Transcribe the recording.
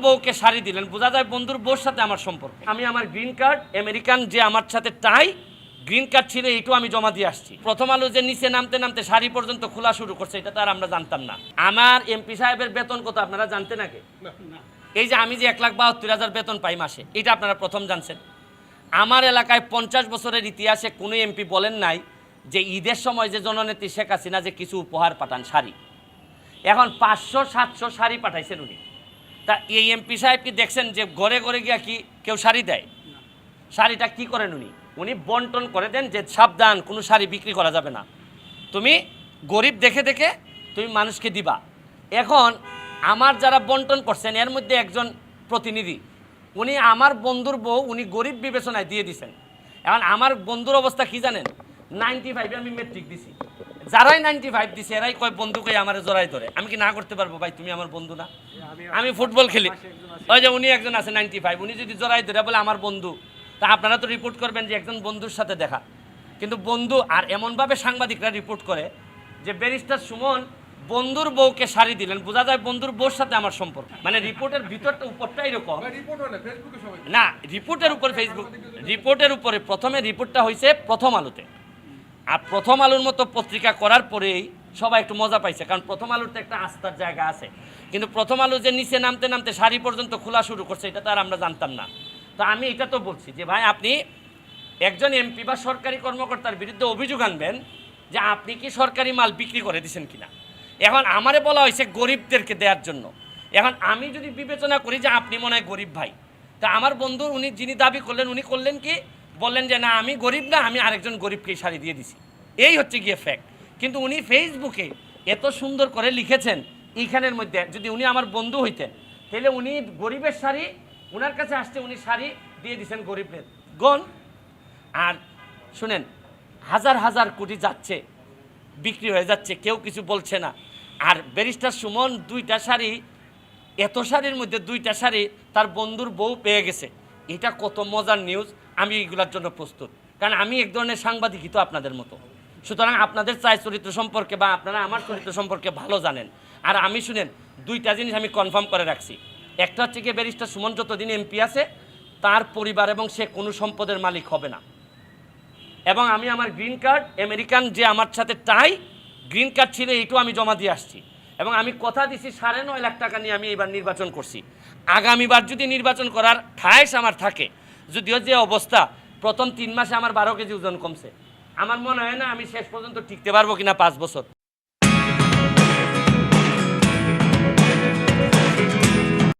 বউকে শাড়ি দিলেন, বোঝা যায় বন্ধুর বউর সাথে আমার সম্পর্ক। আমি আমার গ্রিন কার্ড, আমেরিকান যে আমার সাথে টাই, গ্রিন কার্ড ছিল এইটু আমি জমা দিয়ে আসছি। প্রথম আলো যে নিচে নামতে নামতে শাড়ি পর্যন্ত খোলা শুরু করছে, এটা তো আর আমরা জানতাম না। আমার এমপি সাহেবের বেতন কত আপনারা জানতেন আগে? এই যে আমি যে 1,72,000 বেতন পাই মাসে, এটা আপনারা প্রথম জানছেন? আমার এলাকায় 50 বছরের ইতিহাসে কোনো এমপি বলেন নাই যে ঈদের সময় যে জননেত্রী শেখ হাসিনা যে কিছু উপহার পাঠান শাড়ি, এখন 500-700 শাড়ি পাঠাইছেন উনি। তা এই এমপি সাহেব কি দেখছেন যে ঘরে ঘরে গিয়া কি কেউ শাড়ি দেয়? শাড়িটা কি করেন উনি? উনি বন্টন করে দেন যে সাবধান, কোনো শাড়ি বিক্রি করা যাবে না, তুমি গরিব দেখে দেখে তুমি মানুষকে দিবা। এখন আমার যারা বন্টন করছেন এর মধ্যে একজন প্রতিনিধি, উনি আমার বন্ধুর বউ উনি গরিব বিবেচনায় দিয়ে দিছেন। এখন আমার বন্ধুর অবস্থা কি জানেন? 95 আমি মেট্রিক দিছি, যারাই 95 দিছে এরাই কয় বন্ধুকে আমার জড়াই ধরে। আমি কি না করতে পারবো? ভাই তুমি আমার বন্ধু না, আমি ফুটবল খেলি। ওই যে উনি একজন আছে 95, উনি যদি জড়াই ধরে বলে আমার বন্ধু, তা আপনারা তো রিপোর্ট করবেন যে একজন বন্ধুর সাথে দেখা। কিন্তু বন্ধু আর এমনভাবে সাংবাদিকরা রিপোর্ট করে যে ব্যারিস্টার সুমন বন্ধুর বউকে শাড়ি দিলেন, বোঝা যায় বন্ধুর বউর সাথে আমার সম্পর্ক। মানে রিপোর্টের ভিতরটা উপরটা এরকম না, রিপোর্টের উপর ফেসবুক রিপোর্টের উপরে প্রথমে রিপোর্টটা হয়েছে প্রথম আলোতে। আর প্রথম আলোর মতো পত্রিকা করার পরেই সবাই একটু মজা পাইছে, কারণ প্রথম আলোর তো একটা আস্থার জায়গা আছে। কিন্তু প্রথম আলো যে নিচে নামতে নামতে শাড়ি পর্যন্ত খোলা শুরু করছে, এটা তো আর আমরা জানতাম না। তো আমি এটা তো বলছি যে ভাই আপনি একজন এমপি বা সরকারি কর্মকর্তার বিরুদ্ধে অভিযোগ আনবেন যে আপনি কি সরকারি মাল বিক্রি করে দিয়েছেন কিনা। এখন আমারে বলা হয়েছে গরিবদেরকে দেওয়ার জন্য। এখন আমি যদি বিবেচনা করি যে আপনি মনে হয় গরিব ভাই, তা আমার বন্ধু উনি যিনি দাবি করলেন উনি করলেন কি, বললেন যে না আমি গরিব না, আমি আরেকজন গরিবকে শাড়ি দিয়ে দিছি। এই হচ্ছে গিয়ে ফ্যাক্ট। কিন্তু উনি ফেসবুকে এত সুন্দর করে লিখেছেন, এইখানের মধ্যে যদি উনি আমার বন্ধু হইতেন তাহলে উনি গরিবের শাড়ি ওনার কাছে আসছে, উনি শাড়ি দিয়ে দিছেন গরিবের গণ। আর শুনেন, হাজার হাজার কোটি যাচ্ছে, বিক্রি হয়ে যাচ্ছে, কেউ কিছু বলছে না। আর ব্যারিস্টার সুমন 2টা শাড়ি, এত শাড়ির মধ্যে 2টা শাড়ি তার বন্ধুর বউ পেয়ে গেছে। এটা কত মজার নিউজ, আমি এগুলোর জন্য প্রস্তুত, কারণ আমি এক ধরনের সাংবাদিকই তো আপনাদের মতো। সুতরাং আপনাদের চাই চরিত্র সম্পর্কে বা আপনারা আমার চরিত্র সম্পর্কে ভালো জানেন। আর আমি শুনেন 2টা জিনিস আমি কনফার্ম করে রাখছি। একটা হচ্ছে কি, ব্যারিস্টার সুমন যতদিন এমপি আছে তার পরিবার এবং সে কোনো সম্পদের মালিক হবে না। এবং আমি আমার গ্রিন কার্ড, আমেরিকান যে আমার সাথে টাই, গ্রিন কার্ড ছিল এইটু আমি জমা দিয়ে আসছি। এবং আমি কথা দিছি 9.5 লাখ টাকা নিয়ে আমি এবার নির্বাচন করছি। আগামীবার যদি নির্বাচন করার খায়েশ আমার থাকে, যদিও যে অবস্থা প্রথম 3 মাসে আমার 12 কেজি ওজন কমছে, আমার মনে হয় না আমি শেষ পর্যন্ত টিকতে পারবো কিনা 5 বছর।